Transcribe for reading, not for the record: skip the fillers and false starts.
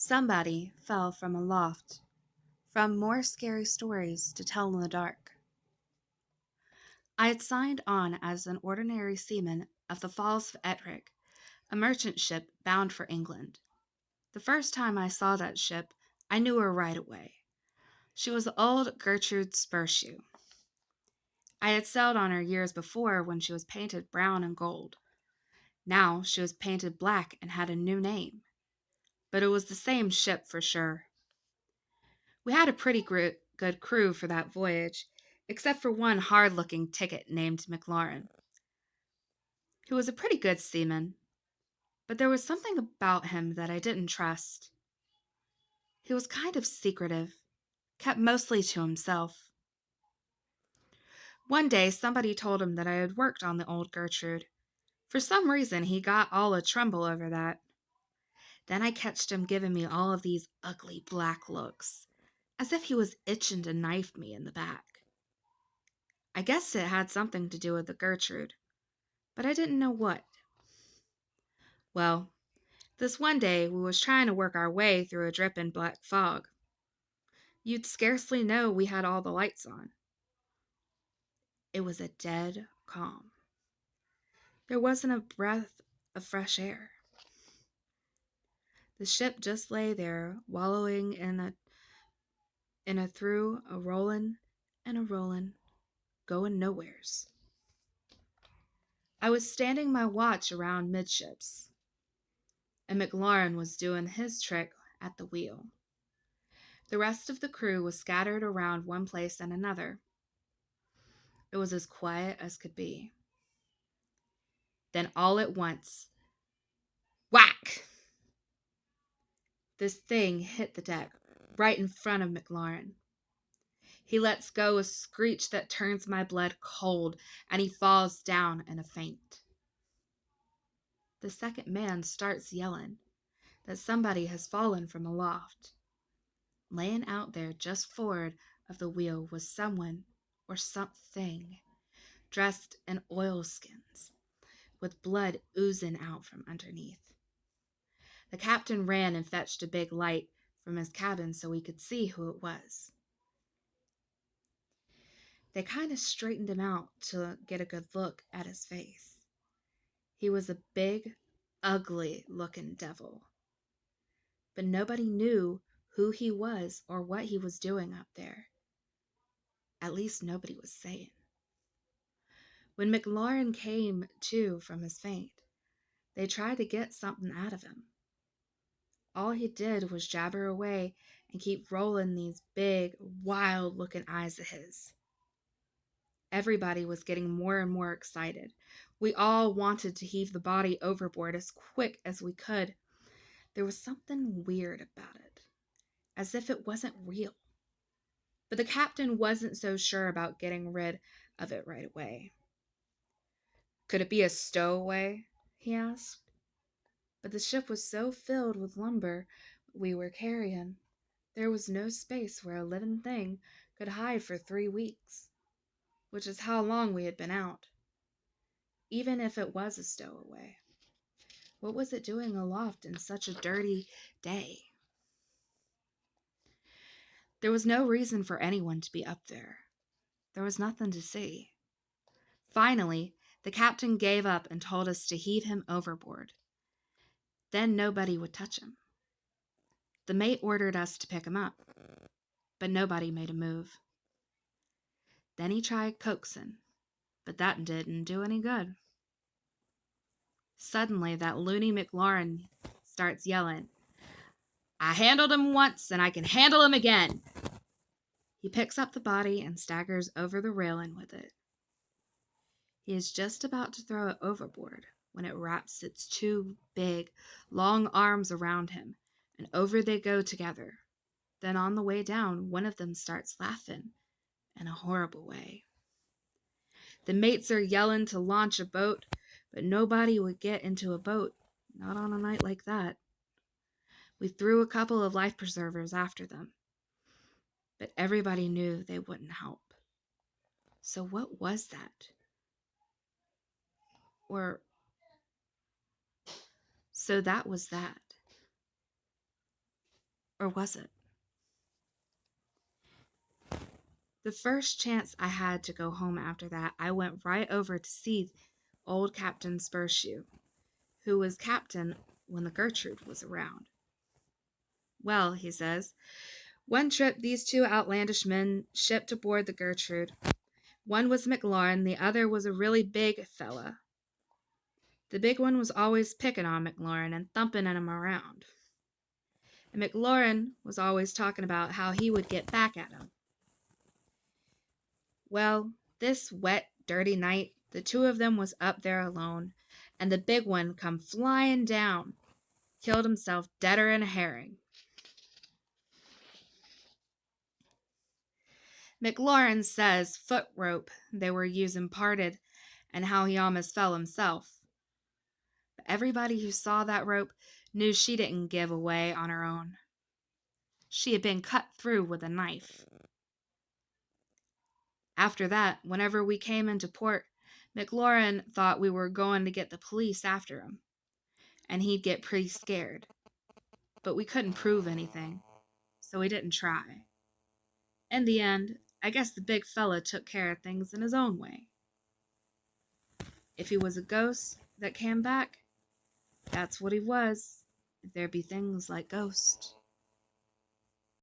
Somebody fell from aloft, from more scary stories to tell in the dark. I had signed on as an ordinary seaman of the Falls of Ettrick, a merchant ship bound for England. The first time I saw that ship, I knew her right away. She was old Gertrude Spurshoe. I had sailed on her years before when she was painted brown and gold. Now she was painted black and had a new name. But it was the same ship for sure. We had a pretty good crew for that voyage, except for one hard-looking ticket named McLaurin, who was a pretty good seaman, but there was something about him that I didn't trust. He was kind of secretive, kept mostly to himself. One day somebody told him that I had worked on the old Gertrude. For some reason he got all a tremble over that. Then I catched him giving me all of these ugly black looks, as if he was itching to knife me in the back. I guessed it had something to do with the Gertrude, but I didn't know what. Well, this one day we was trying to work our way through a dripping black fog. You'd scarcely know we had all the lights on. It was a dead calm. There wasn't a breath of fresh air. The ship just lay there, wallowing in a through a rollin' and a rollin', going nowheres. I was standing my watch around midships, and McLaurin was doing his trick at the wheel. The rest of the crew was scattered around one place and another. It was as quiet as could be. Then all at once, whack! This thing hit the deck, right in front of McLaurin. He lets go a screech that turns my blood cold, and he falls down in a faint. The second man starts yelling that somebody has fallen from aloft. Laying out there just forward of the wheel was someone or something dressed in oilskins, with blood oozing out from underneath. The captain ran and fetched a big light from his cabin so we could see who it was. They kind of straightened him out to get a good look at his face. He was a big, ugly-looking devil. But nobody knew who he was or what he was doing up there. At least nobody was saying. When McLaurin came to from his faint, they tried to get something out of him. All he did was jabber away and keep rolling these big, wild-looking eyes of his. Everybody was getting more and more excited. We all wanted to heave the body overboard as quick as we could. There was something weird about it, as if it wasn't real. But the captain wasn't so sure about getting rid of it right away. Could it be a stowaway? He asked. But the ship was so filled with lumber we were carrying, there was no space where a living thing could hide for 3 weeks, which is how long we had been out. Even if it was a stowaway, what was it doing aloft in such a dirty day? There was no reason for anyone to be up there. There was nothing to see. Finally, the captain gave up and told us to heave him overboard. Then nobody would touch him. The mate ordered us to pick him up, but nobody made a move. Then he tried coaxing, but that didn't do any good. Suddenly, that loony McLaurin starts yelling, "I handled him once, and I can handle him again." He picks up the body and staggers over the railing with it. He is just about to throw it overboard when it wraps its 2 big, long arms around him, and over they go together. Then on the way down, one of them starts laughing in a horrible way. The mates are yelling to launch a boat, but nobody would get into a boat, not on a night like that. We threw a couple of life preservers after them, but everybody knew they wouldn't help. So what was that? So that was that. Or was it? The first chance I had to go home after that, I went right over to see old Captain Spurshoe, who was captain when the Gertrude was around. Well, he says, one trip these two outlandish men shipped aboard the Gertrude. One was McLaurin, the other was a really big fella. The big one was always picking on McLaurin and thumping him around. And McLaurin was always talking about how he would get back at him. Well, this wet, dirty night, the two of them was up there alone, and the big one come flying down, killed himself deader 'n a herring. McLaurin says foot rope they were using parted, and how he almost fell himself. But everybody who saw that rope knew she didn't give away on her own. She had been cut through with a knife. After that, whenever we came into port, McLaurin thought we were going to get the police after him, and he'd get pretty scared. But we couldn't prove anything, so we didn't try. In the end, I guess the big fella took care of things in his own way. If he was a ghost that came back, that's what he was. There be things like ghosts.